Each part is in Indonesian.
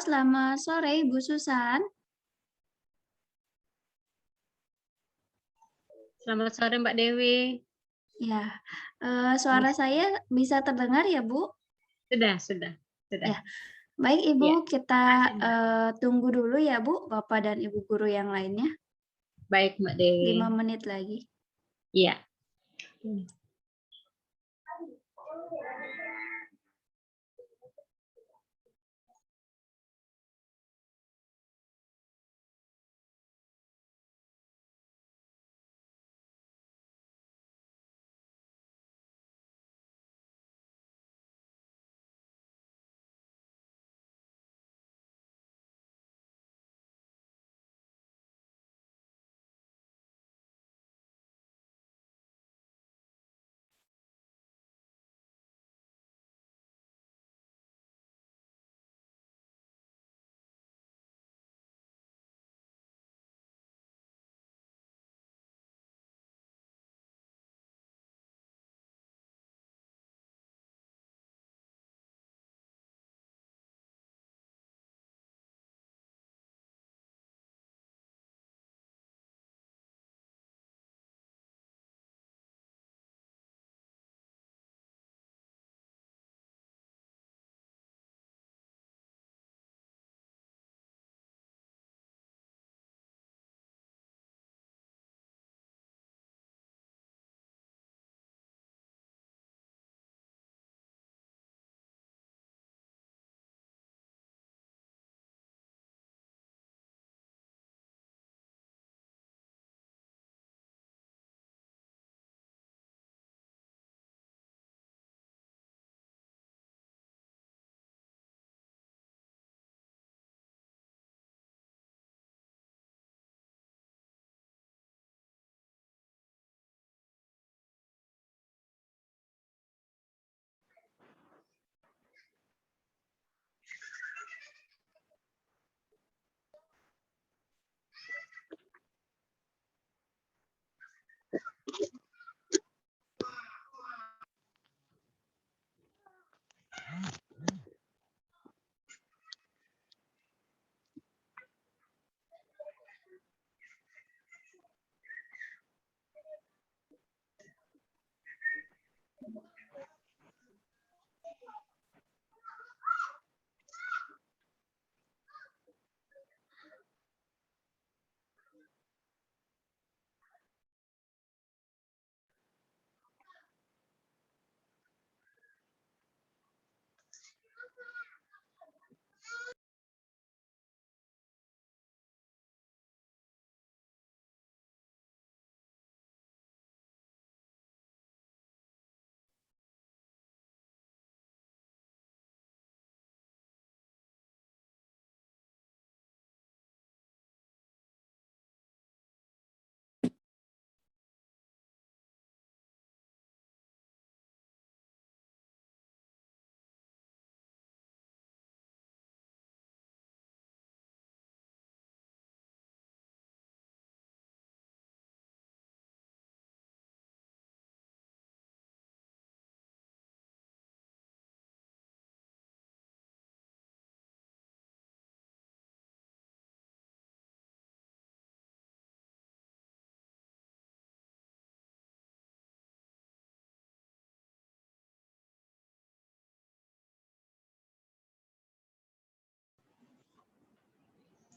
selamat sore Ibu Susan. Selamat sore Mbak Dewi. Ya, suara saya bisa terdengar ya Bu? Sudah. Ya, baik Ibu, Ya, kita makasih Mbak. tunggu dulu ya Bu, Bapak dan Ibu guru yang lainnya. Baik Mbak Dewi. 5 menit lagi. Iya.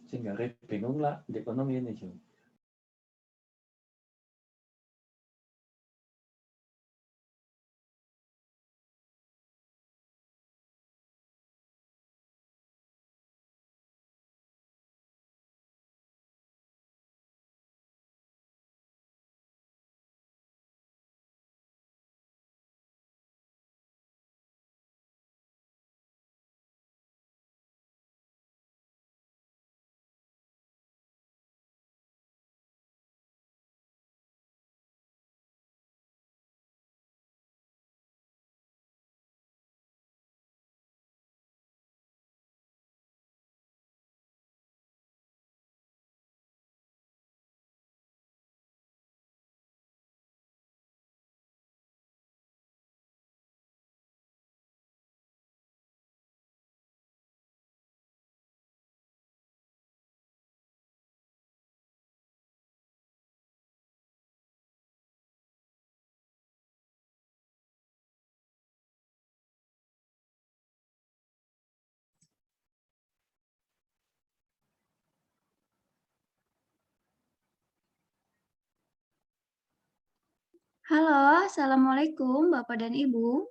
Sehingga bingung lah di ekonomi ini. Halo, Assalamualaikum Bapak dan Ibu.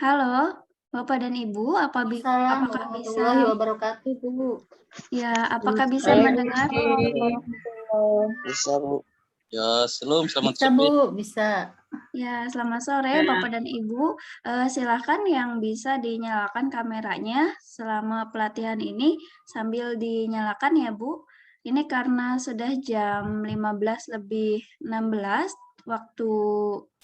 Halo, Bapak dan Ibu, Waalaikumsalam apakah warahmatullahi bisa wabarakatuh, Bu. apakah bisa mendengar? Bisa, Bu. Ya, selamat Bisa, sore. Bu, bisa. Ya, selamat sore Ya. Bapak dan Ibu. Silakan yang bisa dinyalakan kameranya selama pelatihan ini sambil dinyalakan ya, Bu. Ini karena sudah jam 15:16 waktu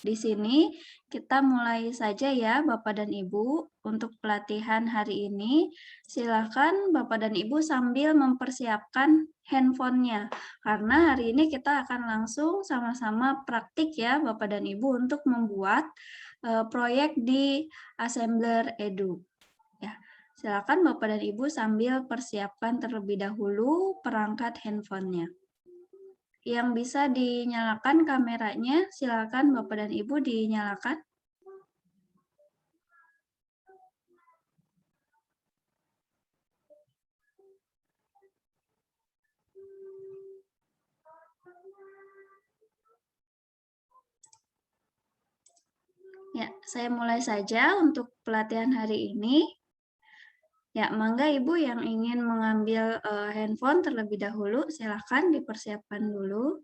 di sini, kita mulai saja ya Bapak dan Ibu untuk pelatihan hari ini. Silakan Bapak dan Ibu sambil mempersiapkan handphonenya. Karena hari ini kita akan langsung sama-sama praktik ya Bapak dan Ibu untuk membuat proyek di Assembler Edu. Ya, silakan Bapak dan Ibu sambil persiapkan terlebih dahulu perangkat handphonenya. Yang bisa dinyalakan kameranya, silakan Bapak dan Ibu dinyalakan. Ya, saya mulai saja untuk pelatihan hari ini. Ya, mangga Ibu yang ingin mengambil handphone terlebih dahulu, silakan dipersiapkan dulu.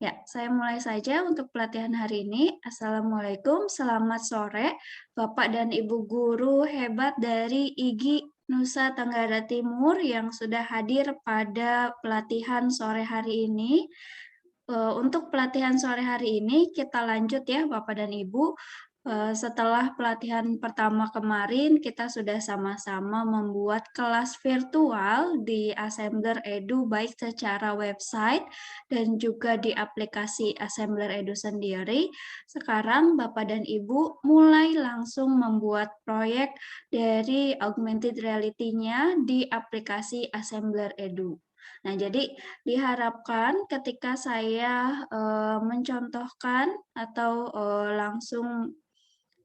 Ya, saya mulai saja untuk pelatihan hari ini. Assalamualaikum, selamat sore Bapak dan Ibu guru hebat dari IGI Nusa Tenggara Timur yang sudah hadir pada pelatihan sore hari ini. Untuk pelatihan sore hari ini kita lanjut ya Bapak dan Ibu. Setelah pelatihan pertama kemarin, kita sudah sama-sama membuat kelas virtual di Assembler Edu baik secara website dan juga di aplikasi Assembler Edu sendiri. Sekarang Bapak dan Ibu mulai langsung membuat proyek dari augmented reality-nya di aplikasi Assembler Edu. Nah, jadi diharapkan ketika saya mencontohkan atau langsung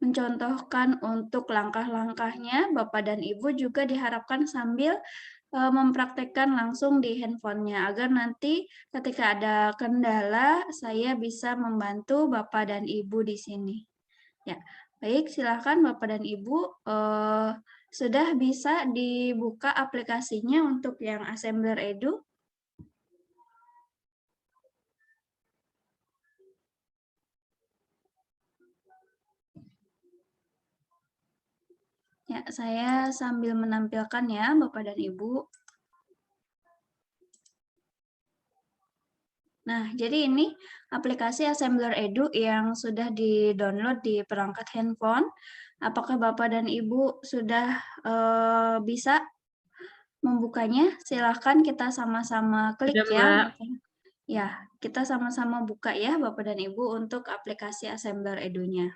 mencontohkan untuk langkah-langkahnya, Bapak dan Ibu juga diharapkan sambil mempraktekkan langsung di handphonenya agar nanti ketika ada kendala saya bisa membantu Bapak dan Ibu di sini. Ya, baik, silakan Bapak dan Ibu sudah bisa dibuka aplikasinya untuk yang Assembler Edu. Ya, saya sambil menampilkan ya, Bapak dan Ibu. Nah, jadi ini aplikasi Assembler Edu yang sudah di-download di perangkat handphone. Apakah Bapak dan Ibu sudah bisa membukanya? Silahkan kita sama-sama klik Sudah, ya. Mbak. Ya, kita sama-sama buka ya, Bapak dan Ibu, untuk aplikasi Assembler Edu-nya.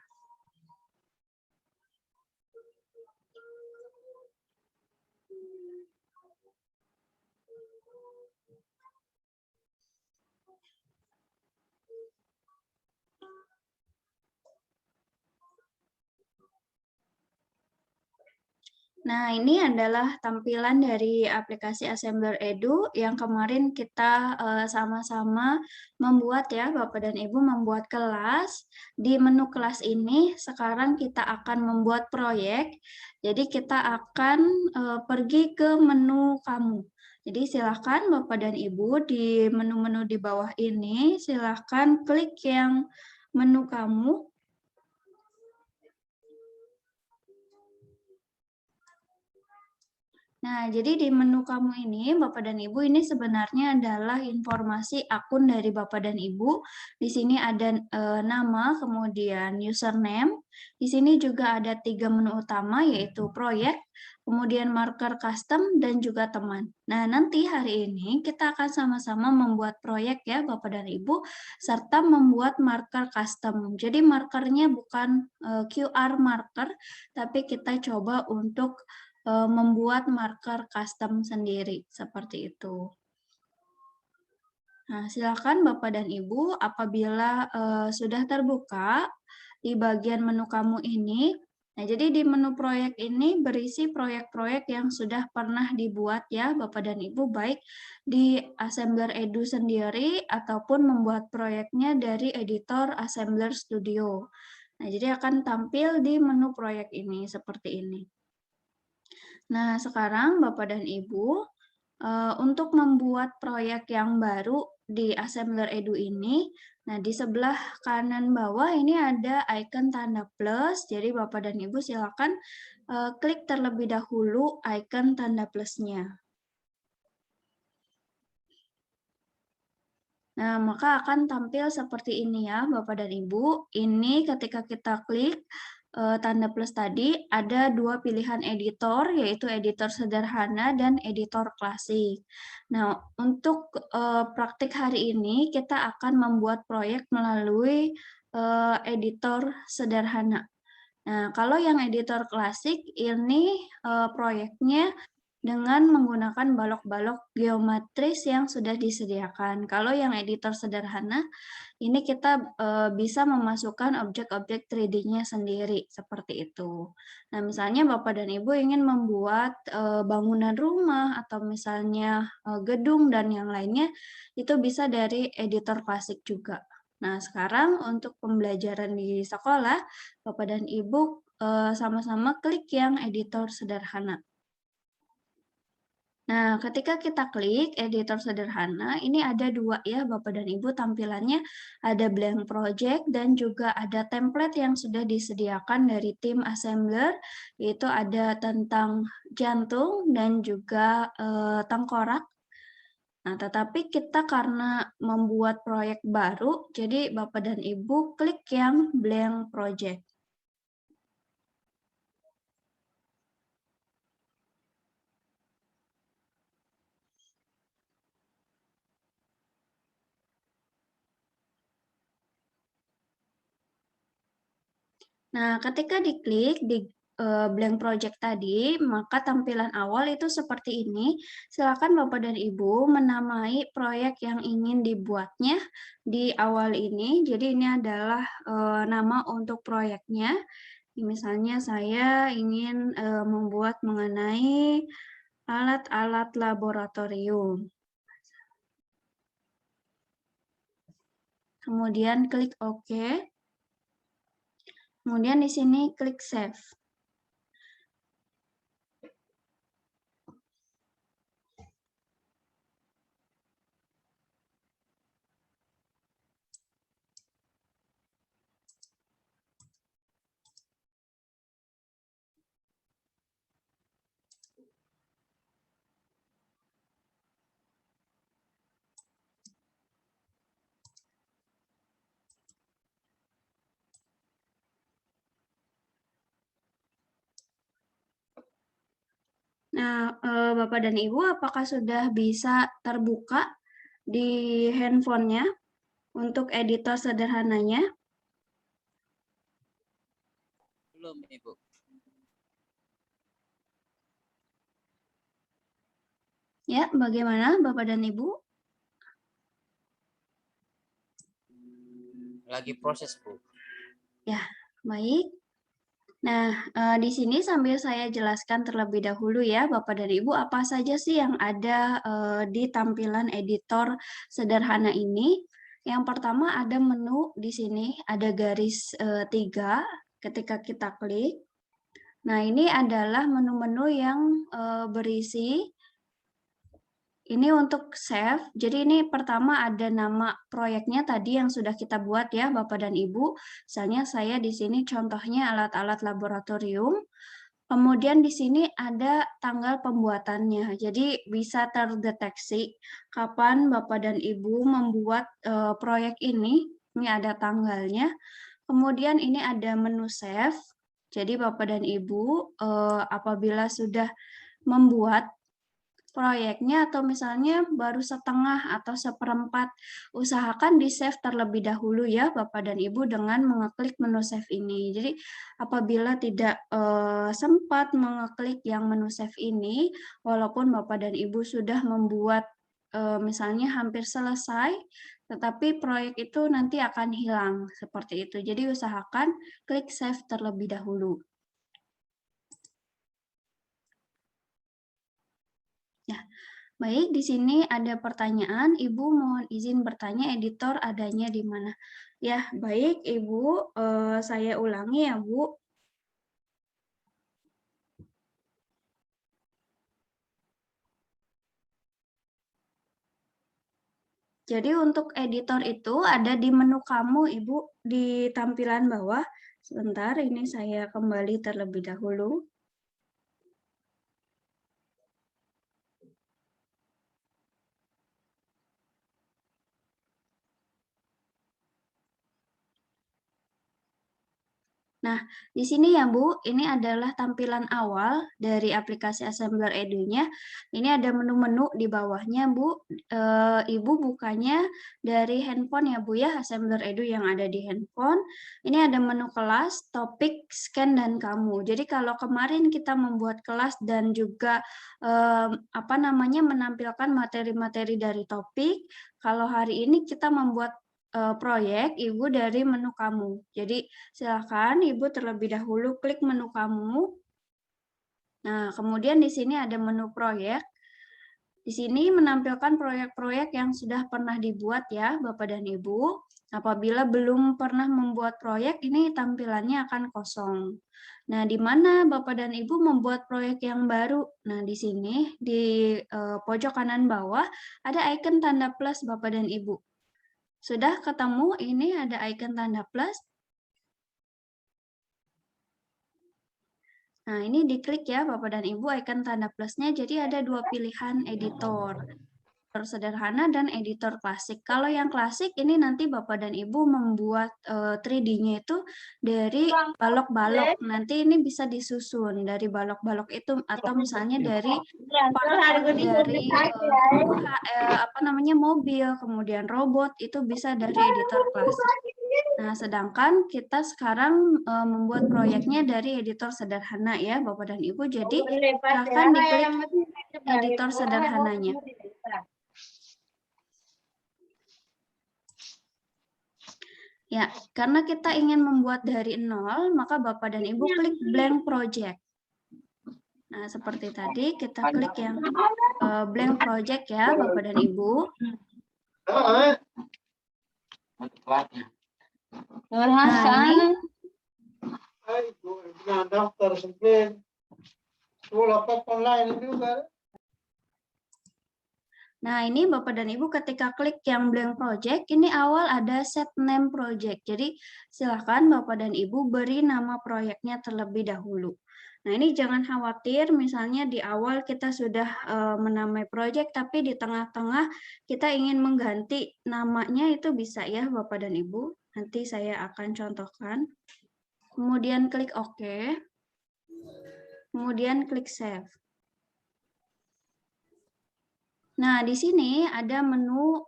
Nah, ini adalah tampilan dari aplikasi Assembler Edu yang kemarin kita sama-sama membuat ya, Bapak dan Ibu membuat kelas. Di menu kelas ini sekarang kita akan membuat proyek. Jadi kita akan pergi ke menu kamu. Jadi silakan Bapak dan Ibu di menu-menu di bawah ini, silakan klik yang menu kamu. Nah, jadi di menu kamu ini, Bapak dan Ibu, ini sebenarnya adalah informasi akun dari Bapak dan Ibu. Di sini ada nama, kemudian username. Di sini juga ada 3 menu utama, yaitu proyek, kemudian marker custom, dan juga teman. Nah, nanti hari ini kita akan sama-sama membuat proyek ya, Bapak dan Ibu, serta membuat marker custom. Jadi markernya bukan QR marker, tapi kita coba untuk membuat marker custom sendiri, seperti itu. Nah, silakan Bapak dan Ibu, apabila sudah terbuka di bagian menu kamu ini, Nah, jadi di menu proyek ini berisi proyek-proyek yang sudah pernah dibuat ya Bapak dan Ibu, baik di Assembler Edu sendiri ataupun membuat proyeknya dari editor Assembler Studio. Nah, jadi akan tampil di menu proyek ini seperti ini. Nah, sekarang Bapak dan Ibu, untuk membuat proyek yang baru di Assembler Edu ini, nah di sebelah kanan bawah ini ada icon tanda plus, jadi Bapak dan Ibu silakan klik terlebih dahulu icon tanda plusnya. Nah, maka akan tampil seperti ini ya Bapak dan Ibu. Ini ketika kita klik tanda plus tadi, ada dua pilihan editor, yaitu editor sederhana dan editor klasik. Nah, untuk praktik hari ini, kita akan membuat proyek melalui editor sederhana. Nah, kalau yang editor klasik, ini proyeknya dengan menggunakan balok-balok geometris yang sudah disediakan. Kalau yang editor sederhana, ini kita bisa memasukkan objek-objek 3D-nya sendiri, seperti itu. Nah, misalnya Bapak dan Ibu ingin membuat bangunan rumah, atau misalnya gedung dan yang lainnya, itu bisa dari editor klasik juga. Nah, sekarang untuk pembelajaran di sekolah, Bapak dan Ibu sama-sama klik yang editor sederhana. Nah, ketika kita klik editor sederhana, ini ada dua ya Bapak dan Ibu tampilannya, ada blank project dan juga ada template yang sudah disediakan dari tim assembler, yaitu ada tentang jantung dan juga tengkorak. Nah, tetapi kita karena membuat proyek baru, jadi Bapak dan Ibu klik yang blank project. Nah, ketika diklik di blank project tadi, maka tampilan awal itu seperti ini. Silakan Bapak dan Ibu menamai proyek yang ingin dibuatnya di awal ini. Jadi ini adalah nama untuk proyeknya. Misalnya saya ingin membuat mengenai alat-alat laboratorium. Kemudian klik OK. Kemudian di sini klik Save. Nah, Bapak dan Ibu, apakah sudah bisa terbuka di handphonenya untuk editor sederhananya? Belum, Ibu. Ya, bagaimana Bapak dan Ibu? Lagi proses, Bu. Ya, baik. Nah, di sini sambil saya jelaskan terlebih dahulu ya, Bapak dan Ibu, apa saja sih yang ada di tampilan editor sederhana ini. Yang pertama ada menu di sini, ada garis 3 ketika kita klik. Nah, ini adalah menu-menu yang berisi ini untuk save. Jadi ini pertama ada nama proyeknya tadi yang sudah kita buat ya Bapak dan Ibu. Misalnya saya di sini contohnya alat-alat laboratorium. Kemudian di sini ada tanggal pembuatannya. Jadi bisa terdeteksi kapan Bapak dan Ibu membuat proyek ini. Ini ada tanggalnya. Kemudian ini ada menu save. Jadi Bapak dan Ibu apabila sudah membuat proyeknya atau misalnya baru setengah atau seperempat, usahakan di-save terlebih dahulu ya Bapak dan Ibu dengan mengeklik menu save ini. Jadi apabila tidak sempat mengeklik yang menu save ini, walaupun Bapak dan Ibu sudah membuat misalnya hampir selesai, tetapi proyek itu nanti akan hilang seperti itu. Jadi usahakan klik save terlebih dahulu. Ya, baik, di sini ada pertanyaan, Ibu mohon izin bertanya editor adanya di mana? Ya, baik Ibu, saya ulangi ya Bu. Jadi untuk editor itu ada di menu kamu Ibu, di tampilan bawah. Sebentar, ini saya kembali terlebih dahulu. Nah, di sini ya Bu, ini adalah tampilan awal dari aplikasi Assembler Edu-nya. Ini ada menu-menu di bawahnya Bu. Ibu bukanya dari handphone ya Bu ya, Assembler Edu yang ada di handphone. Ini ada menu kelas, topik, scan, dan kamu. Jadi kalau kemarin kita membuat kelas dan juga menampilkan materi-materi dari topik, kalau hari ini kita membuat proyek Ibu dari menu kamu. Jadi silakan Ibu terlebih dahulu klik menu kamu. Nah, kemudian di sini ada menu proyek. Di sini menampilkan proyek-proyek yang sudah pernah dibuat ya Bapak dan Ibu. Apabila belum pernah membuat proyek, ini tampilannya akan kosong. Nah, di mana Bapak dan Ibu membuat proyek yang baru? Nah, di sini di pojok kanan bawah ada icon tanda plus Bapak dan Ibu. Sudah ketemu, ini ada icon tanda plus. Nah, ini diklik ya Bapak dan Ibu icon tanda plusnya, jadi ada dua pilihan editor. Editor sederhana dan editor klasik. Kalau yang klasik ini nanti Bapak dan Ibu membuat 3D-nya itu dari balok-balok. Nanti ini bisa disusun dari balok-balok itu atau misalnya dari mobil, kemudian robot itu bisa dari editor klasik. Nah, sedangkan kita sekarang membuat proyeknya dari editor sederhana ya Bapak dan Ibu. Jadi silakan diklik editor sederhananya. Ya, karena kita ingin membuat dari nol, maka Bapak dan Ibu klik blank project. Nah, seperti tadi kita klik yang blank project ya Bapak dan Ibu. Nah, ini Nah, ini Bapak dan Ibu ketika klik yang blank project, ini awal ada set name project. Jadi, silakan Bapak dan Ibu beri nama proyeknya terlebih dahulu. Nah, ini jangan khawatir, misalnya di awal kita sudah menamai proyek, tapi di tengah-tengah kita ingin mengganti namanya, itu bisa ya Bapak dan Ibu. Nanti saya akan contohkan. Kemudian klik OK. Kemudian klik Save. Nah, di sini ada menu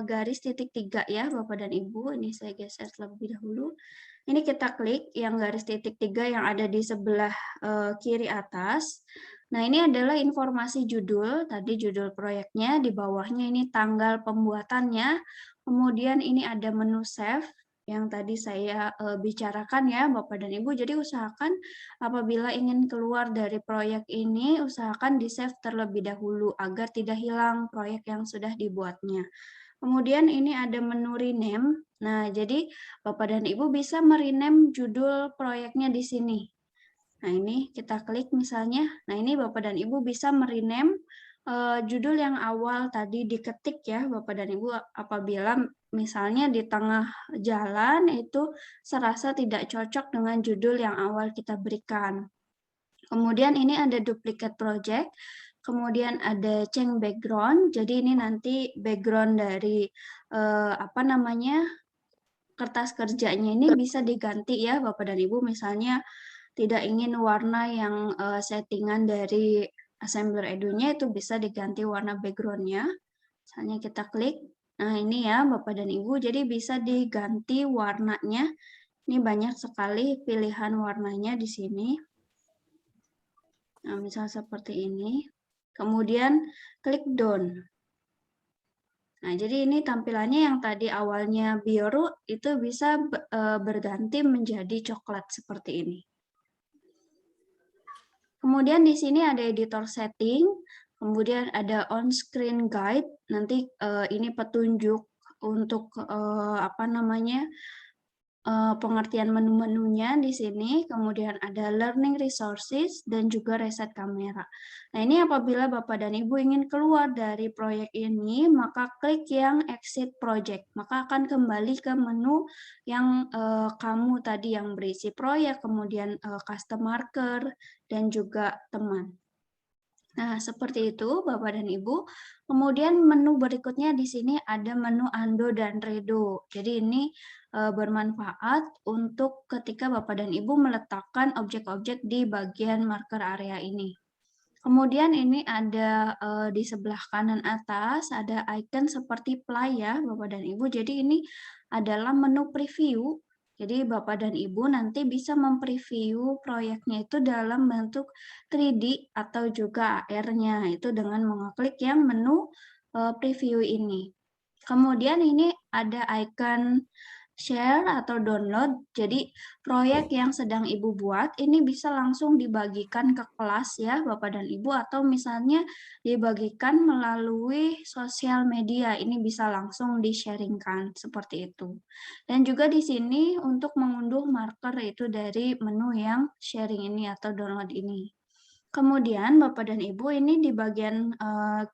garis titik 3 ya, Bapak dan Ibu. Ini saya geser terlebih dahulu. Ini kita klik yang garis titik 3 yang ada di sebelah kiri atas. Nah, ini adalah informasi judul, tadi judul proyeknya, di bawahnya ini tanggal pembuatannya. Kemudian ini ada menu save, yang tadi saya bicarakan ya Bapak dan Ibu. Jadi usahakan apabila ingin keluar dari proyek ini, usahakan di-save terlebih dahulu agar tidak hilang proyek yang sudah dibuatnya. Kemudian ini ada menu rename. Nah, jadi Bapak dan Ibu bisa merename judul proyeknya di sini. Nah, ini kita klik misalnya. Nah, ini Bapak dan Ibu bisa merename judul yang awal tadi diketik ya Bapak dan Ibu, apabila misalnya di tengah jalan itu serasa tidak cocok dengan judul yang awal kita berikan. Kemudian ini ada duplicate project, kemudian ada change background, jadi ini nanti background dari kertas kerjanya ini bisa diganti ya Bapak dan Ibu, misalnya tidak ingin warna yang settingan dari Assembler Edu-nya itu bisa diganti warna background-nya. Misalnya kita klik, nah ini ya Bapak dan Ibu, jadi bisa diganti warnanya. Ini banyak sekali pilihan warnanya di sini. Nah, misal seperti ini. Kemudian klik done. Nah, jadi ini tampilannya yang tadi awalnya biru itu bisa berganti menjadi coklat seperti ini. Kemudian di sini ada editor setting. Kemudian ada on-screen guide, nanti ini petunjuk untuk pengertian menu-menunya di sini, kemudian ada learning resources dan juga reset kamera. Nah, ini apabila Bapak dan Ibu ingin keluar dari proyek ini, maka klik yang exit project, maka akan kembali ke menu yang kamu tadi yang berisi proyek, kemudian custom marker dan juga teman. Nah, seperti itu Bapak dan Ibu. Kemudian menu berikutnya di sini ada menu Ando dan Redo. Jadi ini bermanfaat untuk ketika Bapak dan Ibu meletakkan objek-objek di bagian marker area ini. Kemudian ini ada di sebelah kanan atas ada icon seperti play ya Bapak dan Ibu. Jadi ini adalah menu preview. Jadi Bapak dan Ibu nanti bisa mempreview proyeknya itu dalam bentuk 3D atau juga AR-nya itu dengan mengklik yang menu preview ini. Kemudian ini ada icon share atau download. Jadi proyek yang sedang Ibu buat ini bisa langsung dibagikan ke kelas ya Bapak dan Ibu, atau misalnya dibagikan melalui sosial media. Ini bisa langsung di-sharingkan seperti itu. Dan juga di sini untuk mengunduh marker itu dari menu yang sharing ini atau download ini. Kemudian Bapak dan Ibu ini di bagian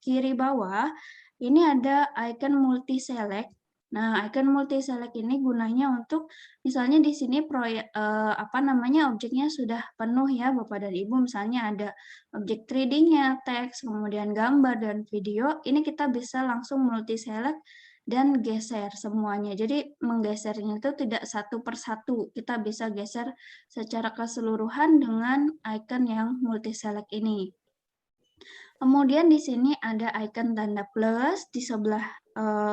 kiri bawah ini ada icon multi select. Nah, icon multi select ini gunanya untuk misalnya di sini proyek objeknya sudah penuh ya Bapak dan Ibu, misalnya ada objek 3D-nya, teks, kemudian gambar dan video. Ini kita bisa langsung multi select dan geser semuanya. Jadi menggesernya itu tidak satu per satu. Kita bisa geser secara keseluruhan dengan icon yang multi select ini. Kemudian di sini ada icon tanda plus di sebelah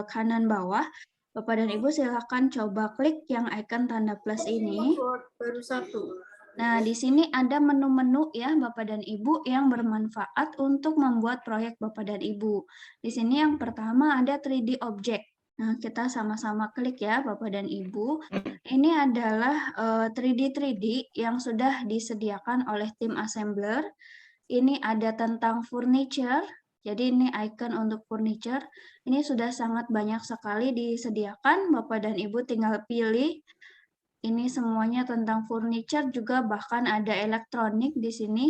kanan bawah. Bapak dan Ibu silakan coba klik yang icon tanda plus ini. Baru satu. Nah, di sini ada menu-menu ya Bapak dan Ibu yang bermanfaat untuk membuat proyek Bapak dan Ibu. Di sini yang pertama ada 3D object. Nah, kita sama-sama klik ya Bapak dan Ibu. Ini adalah 3D yang sudah disediakan oleh tim assembler. Ini ada tentang furniture. Jadi ini icon untuk furniture. Ini sudah sangat banyak sekali disediakan. Bapak dan Ibu tinggal pilih. Ini semuanya tentang furniture, juga bahkan ada elektronik di sini.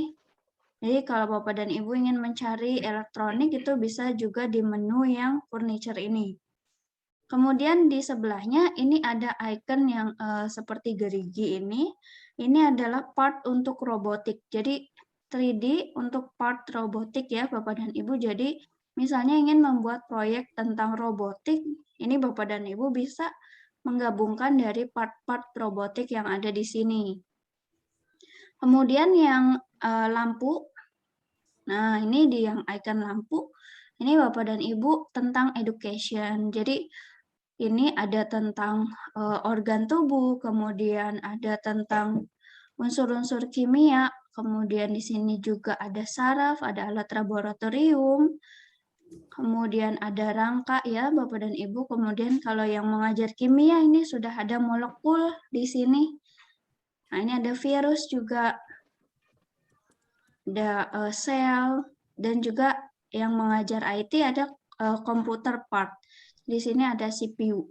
Jadi kalau Bapak dan Ibu ingin mencari elektronik itu bisa juga di menu yang furniture ini. Kemudian di sebelahnya ini ada icon yang seperti gerigi ini. Ini adalah part untuk robotik. Jadi 3D untuk part robotik ya Bapak dan Ibu. Jadi misalnya ingin membuat proyek tentang robotik, ini Bapak dan Ibu bisa menggabungkan dari part-part robotik yang ada di sini. Kemudian yang lampu, nah ini di yang icon lampu, ini Bapak dan Ibu tentang education. Jadi ini ada tentang organ tubuh, kemudian ada tentang unsur-unsur kimia, kemudian di sini juga ada saraf, ada alat laboratorium, kemudian ada rangka ya Bapak dan Ibu, kemudian kalau yang mengajar kimia ini sudah ada molekul di sini. Nah, ini ada virus juga, ada sel, dan juga yang mengajar IT ada komputer part. Di sini ada CPU.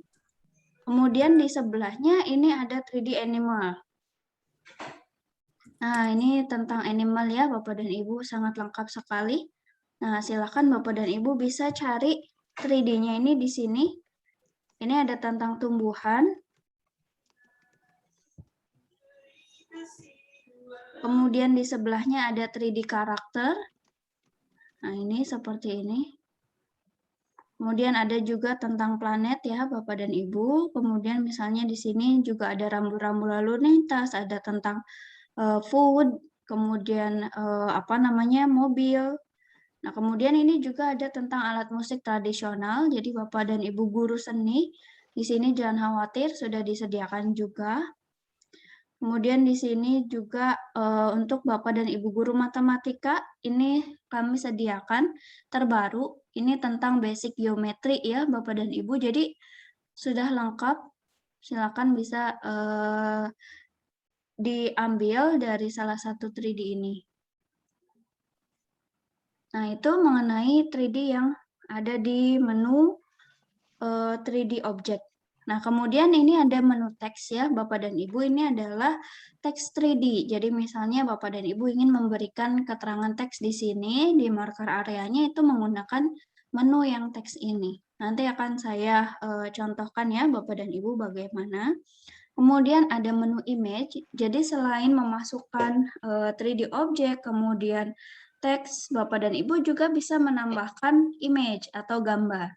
Kemudian di sebelahnya ini ada 3D animal. Nah, ini tentang animal ya Bapak dan Ibu, sangat lengkap sekali. Nah, silakan Bapak dan Ibu bisa cari 3D-nya ini di sini. Ini ada tentang tumbuhan. Kemudian di sebelahnya ada 3D karakter. Nah, ini seperti ini. Kemudian ada juga tentang planet ya Bapak dan Ibu. Kemudian misalnya di sini juga ada rambu-rambu lalu lintas, ada tentang food, kemudian mobil. Nah, kemudian ini juga ada tentang alat musik tradisional. Jadi Bapak dan Ibu guru seni di sini jangan khawatir, sudah disediakan juga. Kemudian di sini juga untuk Bapak dan Ibu guru matematika, ini kami sediakan terbaru, ini tentang basic geometri ya Bapak dan Ibu, jadi sudah lengkap, silakan bisa diambil dari salah satu 3D ini. Nah, itu mengenai 3D yang ada di menu 3D Object. Nah, kemudian ini ada menu teks ya, Bapak dan Ibu, ini adalah teks 3D. Jadi misalnya Bapak dan Ibu ingin memberikan keterangan teks di sini, di marker areanya itu menggunakan menu yang teks ini. Nanti akan saya contohkan ya Bapak dan Ibu bagaimana. Kemudian ada menu image, jadi selain memasukkan 3D object, kemudian teks, Bapak dan Ibu juga bisa menambahkan image atau gambar.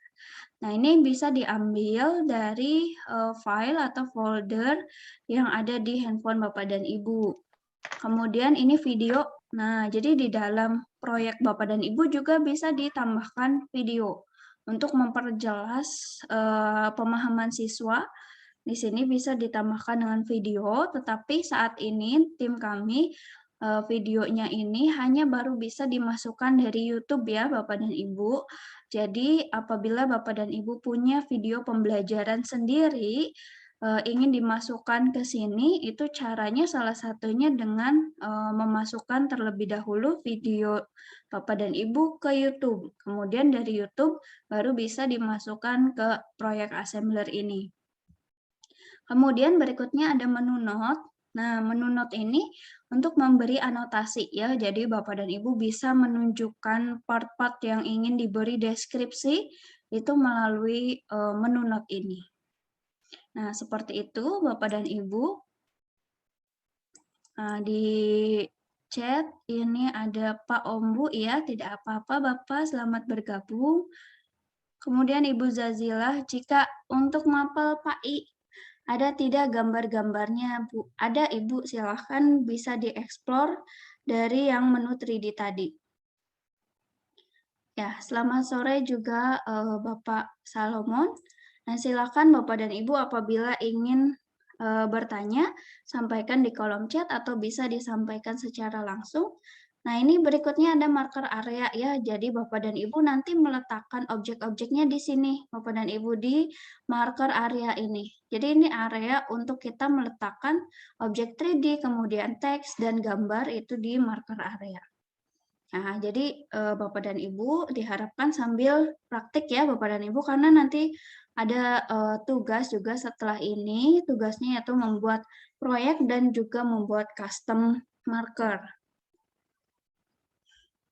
Nah, ini bisa diambil dari file atau folder yang ada di handphone Bapak dan Ibu. Kemudian ini video. Nah, jadi di dalam proyek Bapak dan Ibu juga bisa ditambahkan video untuk memperjelas pemahaman siswa. Di sini bisa ditambahkan dengan video, tetapi saat ini tim kami videonya ini hanya baru bisa dimasukkan dari YouTube ya Bapak dan Ibu. Jadi apabila Bapak dan Ibu punya video pembelajaran sendiri ingin dimasukkan ke sini, itu caranya salah satunya dengan memasukkan terlebih dahulu video Bapak dan Ibu ke YouTube. Kemudian dari YouTube baru bisa dimasukkan ke proyek assembler ini. Kemudian berikutnya ada menu note. Nah, menu note ini untuk memberi anotasi ya. Jadi Bapak dan Ibu bisa menunjukkan part-part yang ingin diberi deskripsi itu melalui menu note ini. Nah, seperti itu Bapak dan Ibu. Di chat ini ada Pak Ombu ya, tidak apa-apa Bapak, selamat bergabung. Kemudian Ibu Zazilah, jika untuk mapel Pak I ada tidak gambar-gambarnya, Bu? Ada, Ibu. Silahkan bisa dieksplor dari yang menu 3D tadi. Ya, selamat sore juga Bapak Salomon. Nah, silakan Bapak dan Ibu apabila ingin bertanya, sampaikan di kolom chat atau bisa disampaikan secara langsung. Nah, ini berikutnya ada marker area ya. Jadi Bapak dan Ibu nanti meletakkan objek-objeknya di sini, Bapak dan Ibu, di marker area ini. Jadi ini area untuk kita meletakkan objek 3D, kemudian teks dan gambar itu di marker area. Nah, jadi Bapak dan Ibu diharapkan sambil praktik ya Bapak dan Ibu, karena nanti ada tugas juga setelah ini, tugasnya yaitu membuat proyek dan juga membuat custom marker.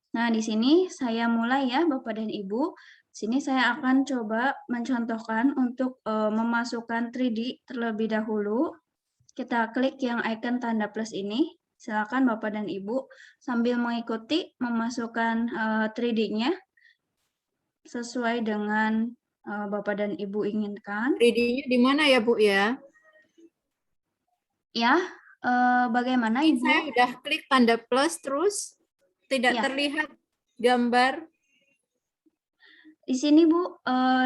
Nah, di sini saya mulai ya Bapak dan Ibu. Sini saya akan coba mencontohkan untuk memasukkan 3D terlebih dahulu. Kita klik yang icon tanda plus ini. Silakan Bapak dan Ibu sambil mengikuti memasukkan 3D-nya sesuai dengan Bapak dan Ibu inginkan. 3D-nya di mana ya, Bu ya? Ya, bagaimana Ibu? Saya udah klik tanda plus terus tidak Ya. terlihat gambar. Di sini Bu,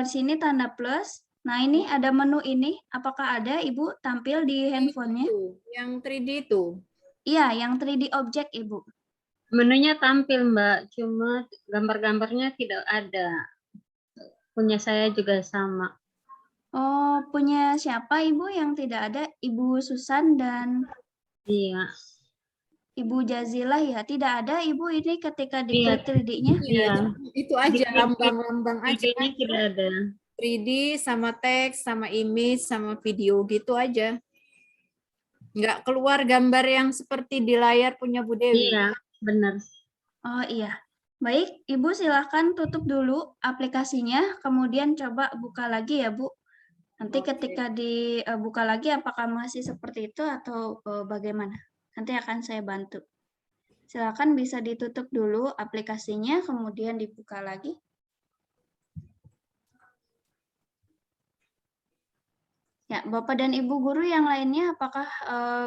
di sini tanda plus. Nah, ini ada menu ini. Apakah ada Ibu tampil di handphonenya? Itu, yang 3D itu. Iya, yang 3D object Ibu. Menunya tampil, Mbak, cuma gambar-gambarnya tidak ada. Punya saya juga sama. Oh, punya siapa Ibu yang tidak ada? Ibu Susan dan Iya. Ibu Jazilah ya? Tidak ada Ibu ini ketika di Iya. 3D-nya? Iya. Itu aja, Di- lambang-lambang aja. Videonya tidak ada. 3D sama teks, sama image, sama video gitu aja. Nggak keluar gambar yang seperti di layar punya Bu Dewi. Iya, benar. Oh iya. Baik, Ibu silakan tutup dulu aplikasinya, kemudian coba buka lagi ya Bu. Nanti ketika dibuka lagi apakah masih seperti itu atau bagaimana? Nanti akan saya bantu. Silakan bisa ditutup dulu aplikasinya, kemudian dibuka lagi. Ya, Bapak dan Ibu guru yang lainnya apakah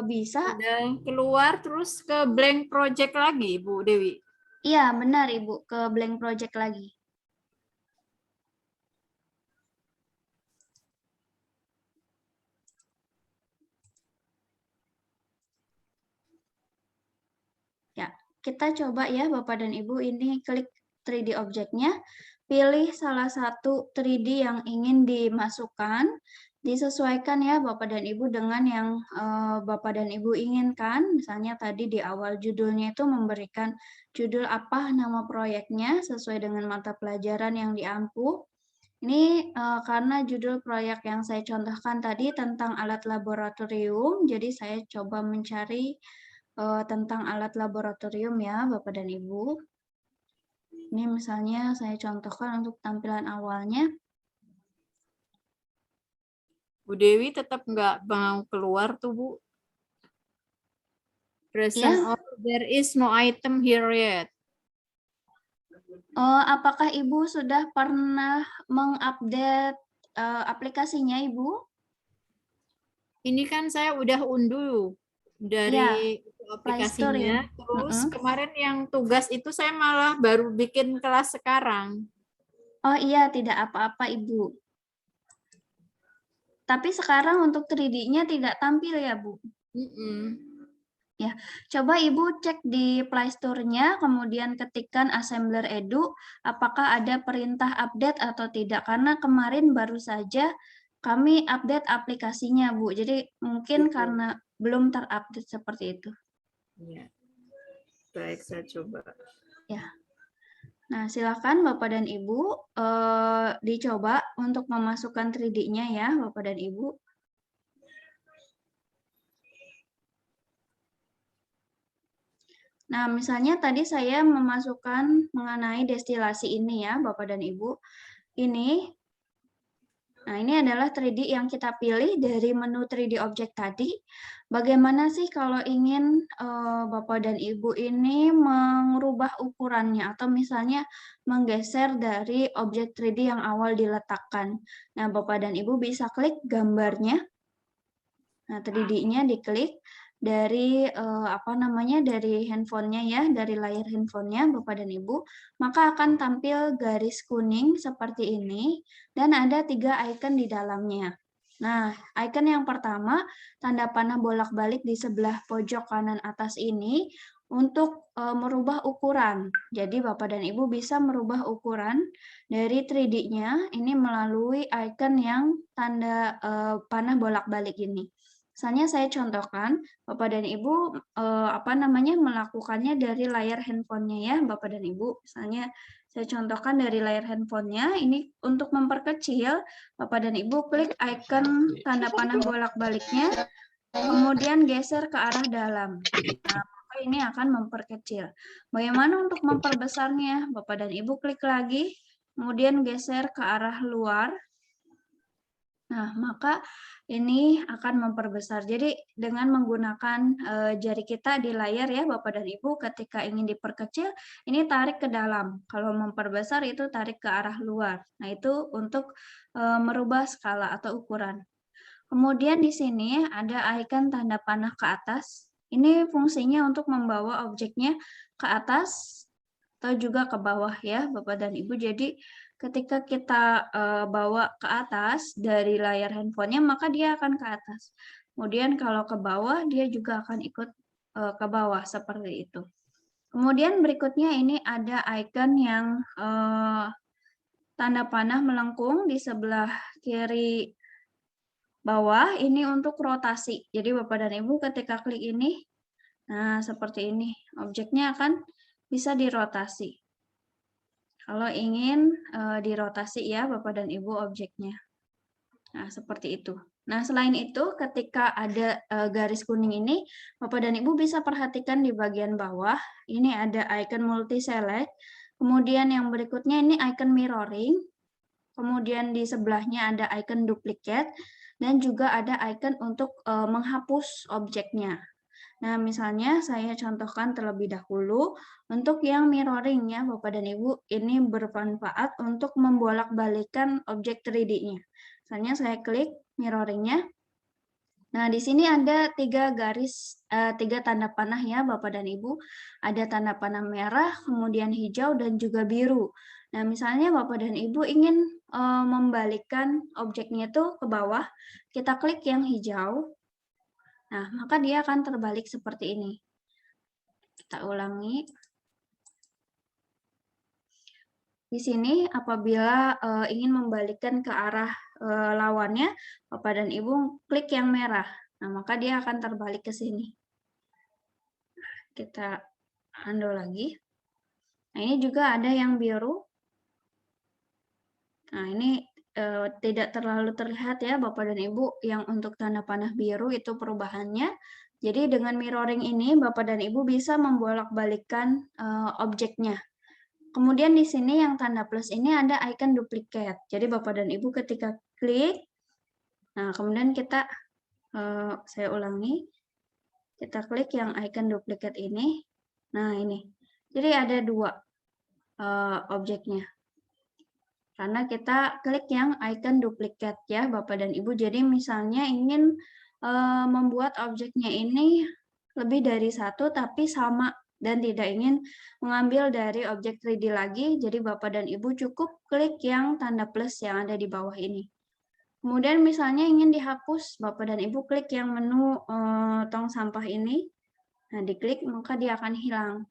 bisa? Udah keluar terus ke blank project lagi, Bu Dewi. Iya, benar Ibu, ke blank project lagi. Ya, kita coba ya Bapak dan Ibu, ini klik 3D objeknya, pilih salah satu 3D yang ingin dimasukkan, disesuaikan ya Bapak dan Ibu dengan yang Bapak dan Ibu inginkan. Misalnya tadi di awal judulnya itu memberikan judul apa nama proyeknya sesuai dengan mata pelajaran yang diampu. Ini karena judul proyek yang saya contohkan tadi tentang alat laboratorium, jadi saya coba mencari tentang alat laboratorium ya Bapak dan Ibu. Ini misalnya saya contohkan untuk tampilan awalnya. Bu Dewi tetap nggak mau keluar tuh, Bu. Present Ya. or there is no item here yet. Apakah Ibu sudah pernah mengupdate aplikasinya, Ibu? Ini kan saya udah unduh dari Play Store ya. aplikasinya. Terus kemarin yang tugas itu saya malah baru bikin kelas sekarang. Oh iya, tidak apa-apa, Ibu. Tapi sekarang untuk 3D-nya tidak tampil ya, Bu? Ya, coba Ibu cek di Play Store-nya, kemudian ketikkan Assembler Edu, apakah ada perintah update atau tidak. Karena kemarin baru saja kami update aplikasinya, Bu. Jadi mungkin karena belum terupdate seperti itu. Ya. Baik, saya coba. Ya. Nah, silakan Bapak dan Ibu dicoba untuk memasukkan 3D-nya ya, Bapak dan Ibu. Nah, misalnya tadi saya memasukkan mengenai destilasi ini ya, Bapak dan Ibu. Ini adalah 3D yang kita pilih dari menu 3D object tadi. Bagaimana sih kalau ingin Bapak dan Ibu ini merubah ukurannya atau misalnya menggeser dari objek 3D yang awal diletakkan. Nah, Bapak dan Ibu bisa klik gambarnya. Nah, 3D-nya diklik dari dari handphonenya ya, dari layar handphonenya Bapak dan Ibu, maka akan tampil garis kuning seperti ini dan ada 3 icon di dalamnya. Nah, icon yang pertama, tanda panah bolak-balik di sebelah pojok kanan atas ini untuk merubah ukuran. Jadi Bapak dan Ibu bisa merubah ukuran dari 3D-nya ini melalui icon yang tanda panah bolak-balik ini. Misalnya saya contohkan, Bapak dan Ibu melakukannya dari layar handphonenya ya, Bapak dan Ibu. Misalnya saya contohkan dari layar handphonenya, ini untuk memperkecil, Bapak dan Ibu klik icon tanda panah bolak-baliknya, kemudian geser ke arah dalam. Nah, maka ini akan memperkecil. Bagaimana untuk memperbesarnya? Bapak dan Ibu klik lagi, kemudian geser ke arah luar. Nah, maka ini akan memperbesar. Jadi dengan menggunakan jari kita di layar ya Bapak dan Ibu ketika ingin diperkecil, ini tarik ke dalam. Kalau memperbesar itu tarik ke arah luar. Nah, itu untuk merubah skala atau ukuran. Kemudian di sini ada icon tanda panah ke atas. Ini fungsinya untuk membawa objeknya ke atas atau juga ke bawah ya Bapak dan Ibu. Jadi ketika kita bawa ke atas dari layar handphonenya, maka dia akan ke atas. Kemudian kalau ke bawah, dia juga akan ikut ke bawah, seperti itu. Kemudian berikutnya ini ada icon yang tanda panah melengkung di sebelah kiri bawah, ini untuk rotasi. Jadi Bapak dan Ibu ketika klik ini, nah seperti ini, objeknya akan bisa dirotasi. Kalau ingin dirotasi ya Bapak dan Ibu objeknya. Nah, seperti itu. Nah, selain itu ketika ada garis kuning ini, Bapak dan Ibu bisa perhatikan di bagian bawah, ini ada icon multi select, kemudian yang berikutnya ini icon mirroring, kemudian di sebelahnya ada icon duplicate, dan juga ada icon untuk menghapus objeknya. Nah, misalnya saya contohkan terlebih dahulu untuk yang mirroring ya Bapak dan Ibu, ini bermanfaat untuk membolak-balikan objek 3D-nya. Misalnya saya klik mirroring-nya. Nah, di sini ada 3 tanda panah ya Bapak dan Ibu. Ada tanda panah merah, kemudian hijau, dan juga biru. Nah, misalnya Bapak dan Ibu ingin membalikkan objeknya itu ke bawah, kita klik yang hijau. Nah, maka dia akan terbalik seperti ini. Kita ulangi. di sini apabila ingin membalikkan ke arah lawannya, Bapak dan Ibu klik yang merah. Nah, maka dia akan terbalik ke sini. Kita undo lagi. Nah, ini juga ada yang biru. Nah, ini tidak terlalu terlihat ya Bapak dan Ibu yang untuk tanda panah biru itu perubahannya. Jadi dengan mirroring ini Bapak dan Ibu bisa membolak-balikkan objeknya. Kemudian di sini yang tanda plus ini ada icon duplicate. Jadi Bapak dan Ibu ketika klik, nah kemudian kita, saya ulangi, kita klik yang icon duplicate ini. Nah ini, jadi ada 2 objeknya. Karena kita klik yang icon duplicate ya Bapak dan Ibu. Jadi misalnya ingin membuat objeknya ini lebih dari 1 tapi sama dan tidak ingin mengambil dari objek 3D lagi, jadi Bapak dan Ibu cukup klik yang tanda plus yang ada di bawah ini. Kemudian misalnya ingin dihapus, Bapak dan Ibu klik yang menu tong sampah ini. Nah, diklik maka dia akan hilang.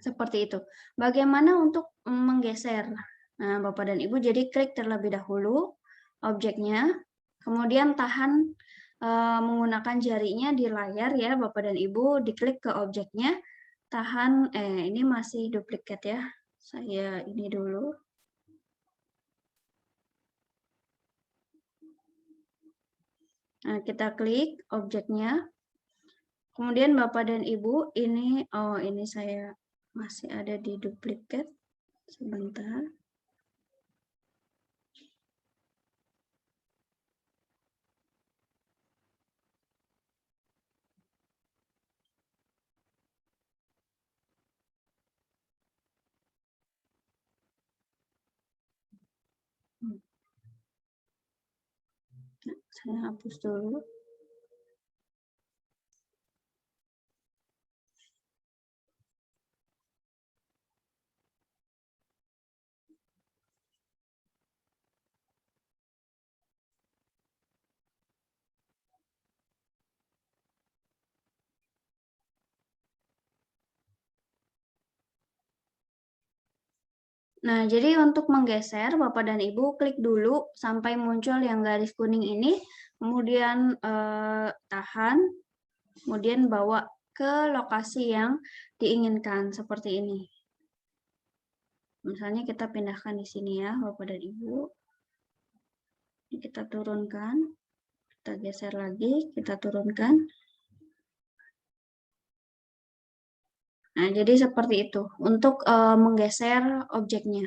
Seperti itu. Bagaimana untuk menggeser? Nah, Bapak dan Ibu jadi klik terlebih dahulu objeknya, kemudian tahan menggunakan jarinya di layar ya Bapak dan Ibu, diklik ke objeknya, tahan, ini masih duplikat ya, saya ini dulu. Nah, kita klik objeknya, kemudian Bapak dan Ibu ini, ini saya masih ada di duplikat, sebentar. Saya hapus dulu. Nah, jadi untuk menggeser, Bapak dan Ibu klik dulu sampai muncul yang garis kuning ini, kemudian tahan, kemudian bawa ke lokasi yang diinginkan, seperti ini. Misalnya kita pindahkan di sini ya, Bapak dan Ibu. Ini kita turunkan, kita geser lagi, kita turunkan. Nah, jadi seperti itu untuk menggeser objeknya.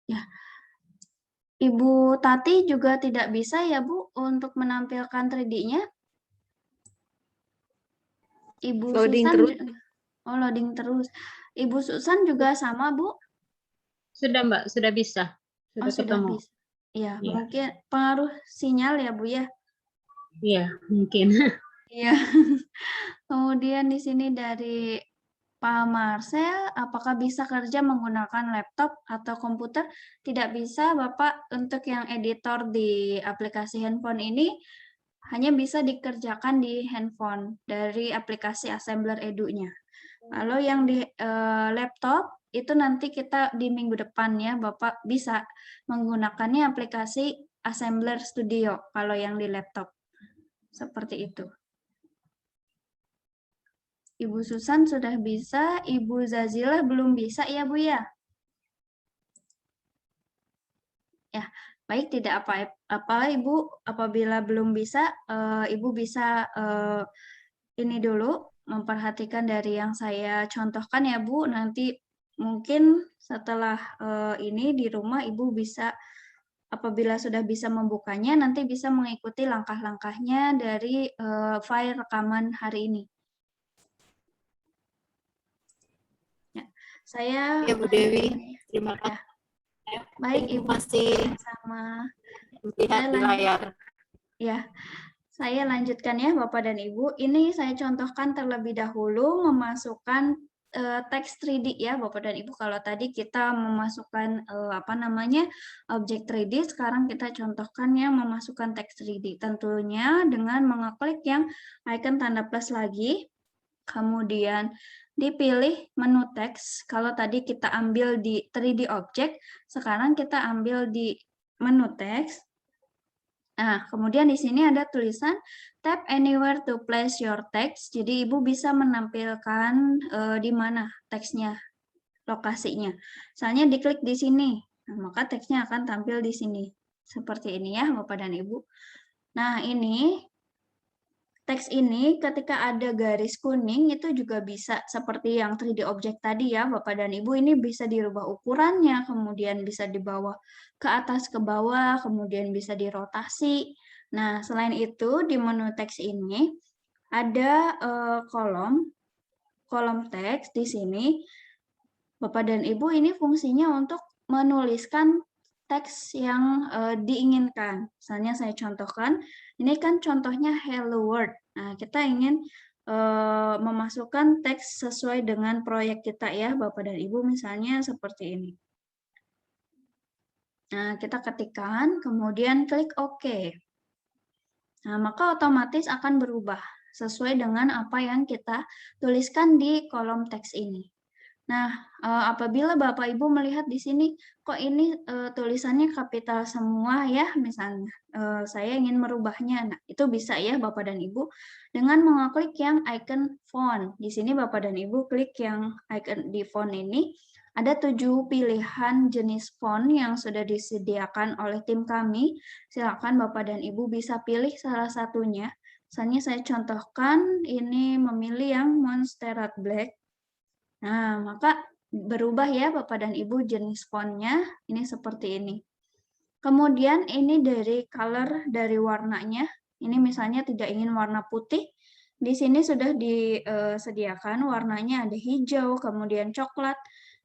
Ya, Ibu Tati juga tidak bisa ya Bu untuk menampilkan 3D-nya? Ibu Loading Susan, terus. oh loading terus. Ibu Susan juga sama Bu? Sudah Mbak, sudah bisa. Oh, sudah ketemu. bisa. Iya, Iya. mungkin pengaruh sinyal ya Bu ya? Iya, mungkin. Iya. Kemudian di sini dari Pak Marcel, apakah bisa kerja menggunakan laptop atau komputer? Tidak bisa, Bapak. Untuk yang editor di aplikasi handphone ini hanya bisa dikerjakan di handphone dari aplikasi Assembler Edu-nya. Kalau yang di laptop itu nanti kita di minggu depan ya, Bapak bisa menggunakannya aplikasi Assembler Studio kalau yang di laptop. Seperti itu. Ibu Susan sudah bisa, Ibu Zazila belum bisa ya Bu ya? Ya, baik, tidak apa-apa Ibu, apabila belum bisa, Ibu bisa ini dulu, memperhatikan dari yang saya contohkan ya Bu, nanti mungkin setelah ini di rumah Ibu bisa, apabila sudah bisa membukanya, nanti bisa mengikuti langkah-langkahnya dari file rekaman hari ini. Saya Ya Bu Dewi, terima kasih. baik Ibu, Masih sama lihat di layar. ya. Saya lanjutkan ya Bapak dan Ibu. Ini saya contohkan terlebih dahulu memasukkan teks 3D ya Bapak dan Ibu. Kalau tadi kita memasukkan objek 3D, sekarang kita contohkan yang memasukkan teks 3D. Tentunya dengan mengeklik yang icon tanda plus lagi, kemudian dipilih menu teks. Kalau tadi kita ambil di 3D object, sekarang kita ambil di menu teks. Nah, kemudian di sini ada tulisan tap anywhere to place your text. Jadi Ibu bisa menampilkan di mana teksnya, lokasinya. Misalnya diklik di sini, nah, maka teksnya akan tampil di sini. Seperti ini ya Bapak dan Ibu. Nah, ini teks ini ketika ada garis kuning itu juga bisa seperti yang 3D object tadi ya Bapak dan Ibu, ini bisa dirubah ukurannya, kemudian bisa dibawa ke atas ke bawah, kemudian bisa dirotasi. Nah, selain itu di menu teks ini ada kolom teks di sini. Bapak dan Ibu, ini fungsinya untuk menuliskan teks yang diinginkan. Misalnya saya contohkan, ini kan contohnya hello world. Nah, kita ingin memasukkan teks sesuai dengan proyek kita ya, Bapak dan Ibu, misalnya seperti ini. Nah, kita ketikkan, kemudian klik OK. Nah, maka otomatis akan berubah sesuai dengan apa yang kita tuliskan di kolom teks ini. Nah, apabila Bapak Ibu melihat di sini, kok ini tulisannya kapital semua ya, misalnya saya ingin merubahnya. Nah, itu bisa ya Bapak dan Ibu dengan mengeklik yang icon font. Di sini Bapak dan Ibu klik yang icon di font ini, ada 7 pilihan jenis font yang sudah disediakan oleh tim kami. Silakan Bapak dan Ibu bisa pilih salah satunya. Misalnya saya contohkan ini memilih yang Montserrat Black. Nah, maka berubah ya Bapak dan Ibu jenis fontnya, ini seperti ini. Kemudian ini dari color, dari warnanya, ini misalnya tidak ingin warna putih, di sini sudah disediakan warnanya ada hijau, kemudian coklat,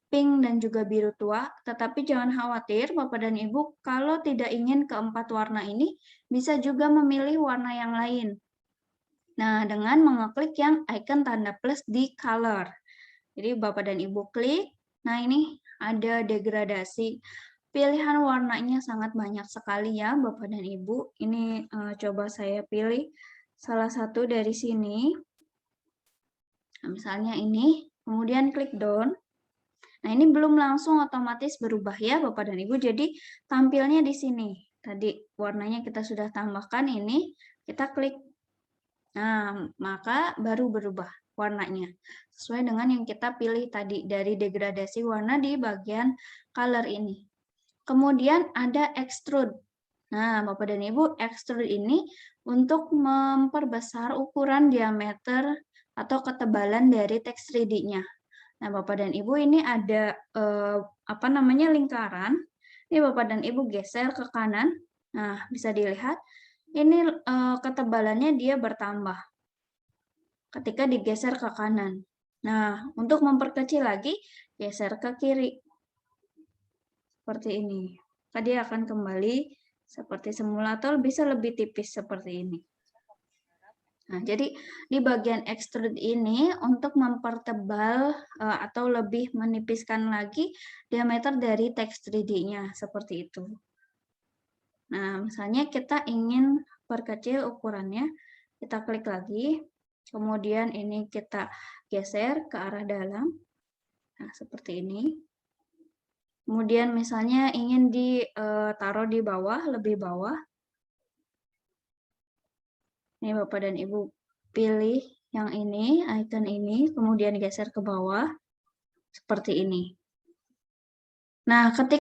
pink, dan juga biru tua. Tetapi jangan khawatir Bapak dan Ibu, kalau tidak ingin keempat warna ini, bisa juga memilih warna yang lain. Nah, dengan mengeklik yang icon tanda plus di color. Jadi Bapak dan Ibu klik, nah ini ada degradasi. Pilihan warnanya sangat banyak sekali ya Bapak dan Ibu. Ini coba saya pilih salah satu dari sini. Nah, misalnya ini, kemudian klik down. Nah ini belum langsung otomatis berubah ya Bapak dan Ibu, jadi tampilnya di sini. Tadi warnanya kita sudah tambahkan, ini kita klik. Nah, maka baru berubah warnanya sesuai dengan yang kita pilih tadi dari degradasi warna di bagian color ini. Kemudian ada extrude. Nah, Bapak dan Ibu, extrude ini untuk memperbesar ukuran diameter atau ketebalan dari teks 3D-nya. Nah, Bapak dan Ibu, ini ada lingkaran. Ini Bapak dan Ibu geser ke kanan. Nah, bisa dilihat ini ketebalannya dia bertambah ketika digeser ke kanan. Nah, untuk memperkecil lagi, geser ke kiri. Seperti ini. Tadi akan kembali seperti semula atau bisa lebih tipis seperti ini. Nah, jadi di bagian extrude ini untuk mempertebal atau lebih menipiskan lagi diameter dari teks 3D-nya, seperti itu. Nah, misalnya kita ingin perkecil ukurannya, kita klik lagi, kemudian ini kita geser ke arah dalam, nah seperti ini. Kemudian misalnya ingin ditaruh di bawah, lebih bawah. Ini Bapak dan Ibu pilih yang ini, icon ini, kemudian geser ke bawah, seperti ini. Nah, ketika